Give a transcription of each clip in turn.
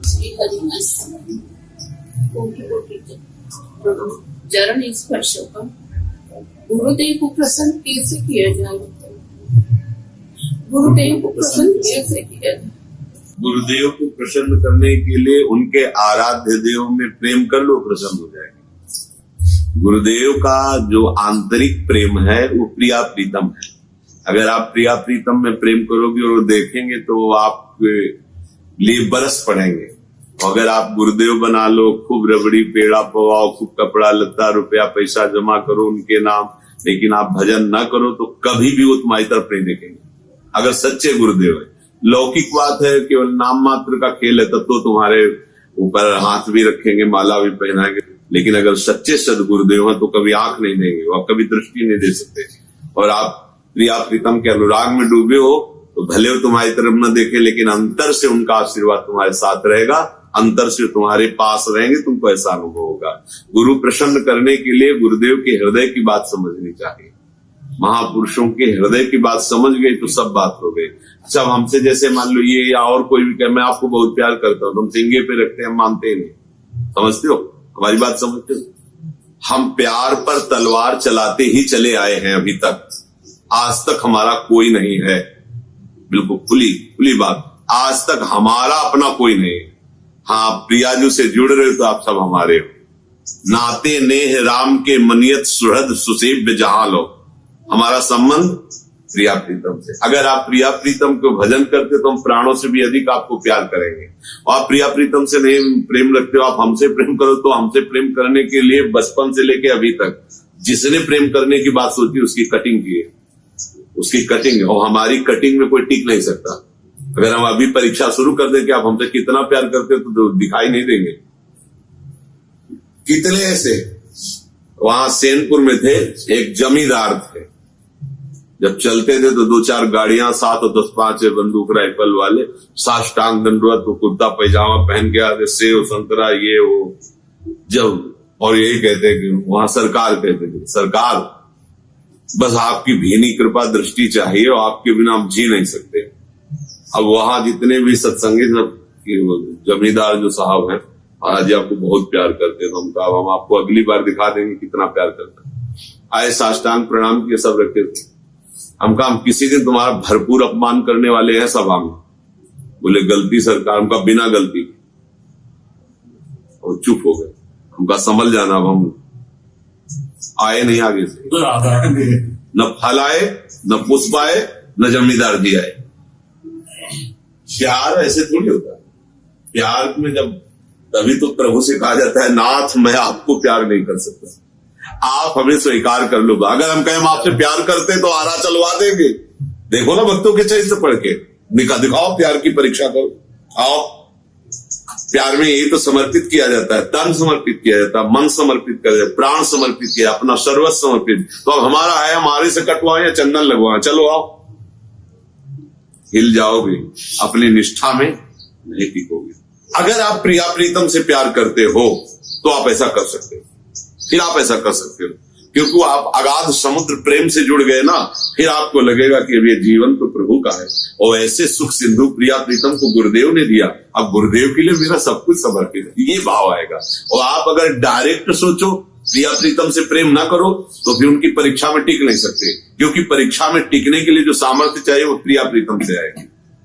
श्री हरिमय कोटि कोटि चरण स्पर्शों का गुरुदेव को प्रसन्न कैसे किया जाए? गुरुदेव को प्रसन्न कैसे किया जाए? गुरुदेव को प्रसन्न करने के लिए उनके आराध्य देव में प्रेम कर लो, प्रसन्न हो जाएंगे। गुरुदेव का जो आंतरिक प्रेम है वो प्रिया प्रीतम है। अगर आप प्रिया प्रीतम में प्रेम करोगे और देखेंगे तो आपके लिए बरस पड़ेंगे। अगर आप गुरुदेव बना लो, खूब रबड़ी पेड़ा पवाओ, खूब कपड़ा लत्ता रुपया पैसा जमा करो उनके नाम, लेकिन आप भजन ना करो तो कभी भी वो तुम्हारी तरफ नहीं देखेंगे। अगर सच्चे गुरुदेव है, लौकिक बात है, केवल नाम मात्र का खेल है, तब तो तुम्हारे ऊपर हाथ भी रखेंगे, माला भी पहनाएंगे, लेकिन अगर सच्चे सदगुरुदेव हैं तो कभी आंख नहीं देंगे, वो कभी दृष्टि नहीं दे सकते। और आप प्रिया प्रीतम के अनुराग में डूबे हो तो भले वो तुम्हारी तरफ न देखे, लेकिन अंतर से उनका आशीर्वाद तुम्हारे साथ रहेगा, अंतर से तुम्हारे पास रहेंगे, तुमको ऐसा अनुभव होगा। गुरु प्रसन्न करने के लिए गुरुदेव के हृदय की बात समझनी चाहिए। महापुरुषों के हृदय की बात समझ गई तो सब बात हो गई। अच्छा, हमसे जैसे मान लो ये या और कोई भी कहे मैं आपको बहुत प्यार करता हूं, तुम सिंगे पे रखते हैं, हम मानते ही नहीं। समझते हो हमारी बात? समझते हो? हम प्यार पर तलवार चलाते ही चले आए हैं अभी तक, आज तक हमारा कोई नहीं है। बिल्कुल खुली बात, आज तक हमारा अपना कोई नहीं है। हाँ, प्रियाजू से जुड़ रहे हो तो आप सब हमारे हो। नाते नेह राम के मनियत सुहृद सुसेव्य जहां लो, हमारा संबंध प्रिया प्रीतम से। अगर आप प्रिया प्रीतम को भजन करते तो हम प्राणों से भी अधिक आपको प्यार करेंगे। और आप प्रिया प्रीतम से नहीं प्रेम रखते हो, आप हमसे प्रेम करो तो हमसे प्रेम करने के लिए बचपन से लेके अभी तक जिसने प्रेम करने की बात सोची उसकी कटिंग की है, उसकी कटिंग। और हमारी कटिंग में कोई टिक नहीं सकता। अगर हम अभी परीक्षा शुरू कर दें कि आप हमसे कितना प्यार करते तो दिखाई नहीं देंगे। कितने ऐसे वहां सेनपुर में थे, एक जमींदार थे, जब चलते थे तो 2-4 गाड़ियां, 7 और 10-5 बंदूक राइफल वाले, साष्टांग दंडवत, तो कुर्ता पैजामा पहन के आते, सेव संतरा ये वो, जब और यही कहते कि वहां सरकार कहते थे, सरकार बस आपकी भीनी कृपा दृष्टि चाहिए और आपके बिना हम जी नहीं सकते। अब वहां जितने भी सत्संगी जमींदार जो साहब हैं, आज आपको बहुत प्यार करते हैं, तो हम कहा हम आपको अगली बार दिखा देंगे कितना प्यार करते हैं। आए साष्टांग प्रणाम किए, सब रखे थे। हम कहा हम किसी दिन तुम्हारा भरपूर अपमान करने वाले हैं सभा में। बोले गलती सरकार, हमका बिना गलती, और चुप हो गए। हमका समझ जाना, अब हम आए नहीं आगे से, न फल आए, न पुष्प आए, न जमींदार जी आए। प्यार ऐसे थोड़ी होता है। प्यार में जब, तभी तो प्रभु से कहा जाता है नाथ मैं आपको प्यार नहीं कर सकता, आप हमें स्वीकार कर लो। अगर हम कहें हम आपसे प्यार करते तो आरा चलवा देंगे। देखो ना भक्तों के चरित्र पढ़ के, दिखाओ प्यार की परीक्षा करो। आओ, प्यार में यही तो समर्पित किया जाता है, तन समर्पित किया जाता है, मन समर्पित किया जाता है, प्राण समर्पित किया, अपना सर्वस्व समर्पित। तो अब हमारा है, हमारे से कटवाएं या चंदन लगवाएं, चलो आओ। हिल जाओगे, अपनी निष्ठा में नहीं टिकोगे। अगर आप प्रिया प्रीतम से प्यार करते हो तो आप ऐसा कर सकते हो, फिर आप ऐसा कर सकते हो, क्योंकि आप अगाध समुद्र प्रेम से जुड़ गए ना। फिर आपको लगेगा कि अब ये जीवन तो प्रभु का है। और ऐसे सुख सिंधु प्रिया प्रीतम को गुरुदेव ने दिया, अब गुरुदेव के लिए मेरा सब कुछ समर्पित है, ये भाव आएगा। और आप अगर डायरेक्ट सोचो प्रिया प्रीतम से प्रेम ना करो तो फिर उनकी परीक्षा में टिक नहीं सकते, क्योंकि परीक्षा में टिकने के लिए जो सामर्थ्य चाहिए वो प्रिया प्रीतम से आएगी।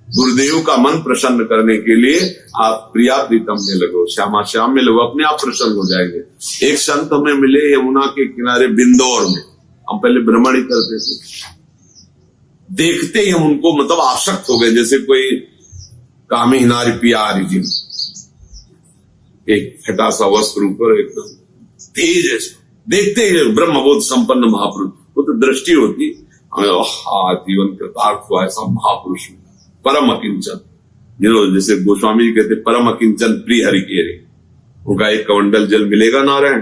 गुरुदेव का मन प्रसन्न करने के लिए आप प्रिया प्रीतम में लगो, श्यामा श्याम में लगो, अपने आप प्रसन्न हो जाएंगे। एक संत हमें मिले यमुना के किनारे बिंदौर में, हम पहले भ्रमण ही करते थे, देखते ही हम उनको मतलब आसक्त हो गए, जैसे कोई कामी नारी प्यारी जी, एक फटा सा वस्त्र ऊपर एकदम तेज है, देखते ही ब्रह्मबोध संपन्न महापुरुष, वो तो दृष्टि होती जीवन कृतार्थ हुआ ऐसा महापुरुष, परम अकिंचन, जैसे गोस्वामी जी कहते परम अकिंचन प्रिय हरि के रे। उनका एक कमंडल जल मिलेगा नारायण,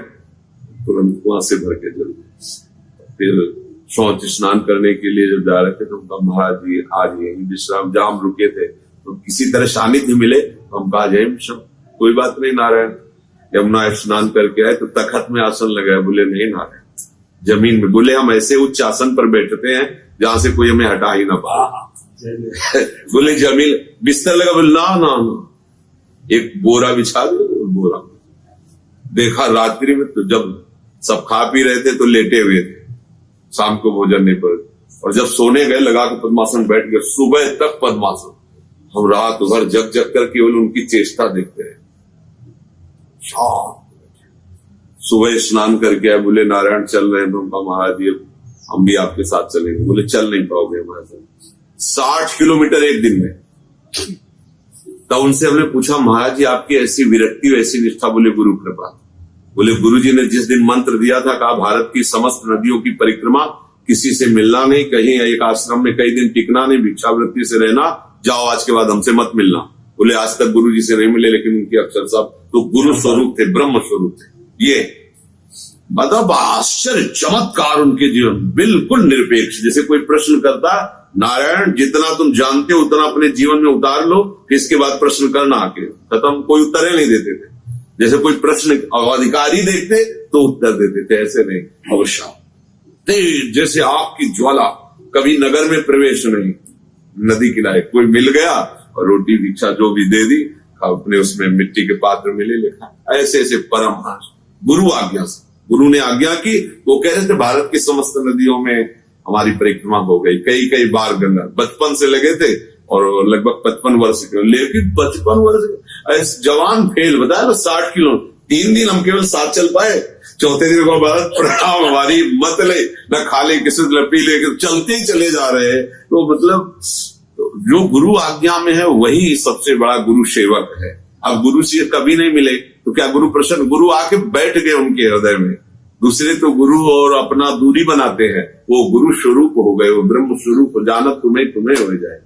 तुरंत वहां से भर के जल। फिर शौच स्नान करने के लिए जब जा रहे थे तो उनका महाराज जी आज यही विश्राम, जहां हम रुके थे तो किसी तरह सानिध्य मिले तो हम कहा जय सब कोई बात नहीं नारायण। यमुना स्नान करके आए तो तखत में आसन लगाया, बोले नहीं नारायण जमीन में। बोले हम ऐसे उच्च आसन पर बैठते हैं जहां से कोई हमें हटा ही ना पाए। बोले जमीन बिस्तर लगा, बोले ना ना ना एक बोरा बिछा दे, बोरा देखा रात्रि में, तो जब सब खा पी रहे थे तो लेटे हुए थे, शाम को भोजन नहीं पर, और जब सोने गए लगा के पद्मासन बैठ गए, सुबह तक पद्मासन। हम रात भर जग जग कर केवल उनकी चेष्टा देखते रहे। सुबह स्नान करके आए, बोले नारायण चल रहे हैं, तो उनका महाराज जी हम भी आपके साथ चलेंगे। बोले चल नहीं पाओगे हमारे साथ, 60 किलोमीटर एक दिन में। तब उनसे हमने पूछा महाराज जी आपकी ऐसी विरक्ति ऐसी निष्ठा? बोले गुरु कृपा। बोले गुरु जी ने जिस दिन मंत्र दिया था, कहा भारत की समस्त नदियों की परिक्रमा, किसी से मिलना नहीं, कहीं एक आश्रम में कई दिन टिकना नहीं, भिक्षावृत्ति से रहना, जाओ आज के बाद हमसे मत मिलना। बोले आज तक गुरु जी से नहीं मिले, लेकिन उनके अक्षर साहब तो गुरु स्वरूप थे, ब्रह्म स्वरूप थे। ये मतलब आश्चर्य चमत्कार उनके जीवन, बिल्कुल निरपेक्ष। जैसे कोई प्रश्न करता, नारायण जितना तुम जानते हो उतना अपने जीवन में उतार लो, इसके बाद प्रश्न करना आके खत्म। कोई उत्तर नहीं देते थे। जैसे कोई प्रश्न अधिकारी देखते तो उत्तर देते थे, ऐसे नहीं। अवश्य तेज जैसे आग की ज्वाला, कभी नगर में प्रवेश नहीं, नदी किनारे कोई मिल गया और रोटी भिक्षा जो भी दे दी, अपने उसमें मिट्टी के पात्र में ले लिखा। ऐसे ऐसे परमहंस गुरु आज्ञा से, गुरु ने आज्ञा की। वो कह रहे थे भारत की समस्त नदियों में हमारी परिक्रमा हो गई, कई कई बार गंगा। बचपन से लगे थे और लगभग 55 वर्ष के, लेकिन 55 वर्ष जवान फेल बताया, 60 किलो। 3 दिन हम केवल साथ चल पाए, चौथे दिन को भारत प्रणाम हमारी मत ले, न खा ले किसी पी ले, चलते ही चले जा रहे हैं। तो मतलब जो गुरु आज्ञा में है वही सबसे बड़ा गुरु सेवक है। अब गुरु से कभी नहीं मिले तो क्या गुरु प्रसन्न? गुरु आके बैठ गए उनके हृदय में। दूसरे तो गुरु और अपना दूरी बनाते हैं, वो गुरु स्वरूप हो गए, वो ब्रह्म स्वरूप, जानत तुम्हें तुम्हें हो जाए।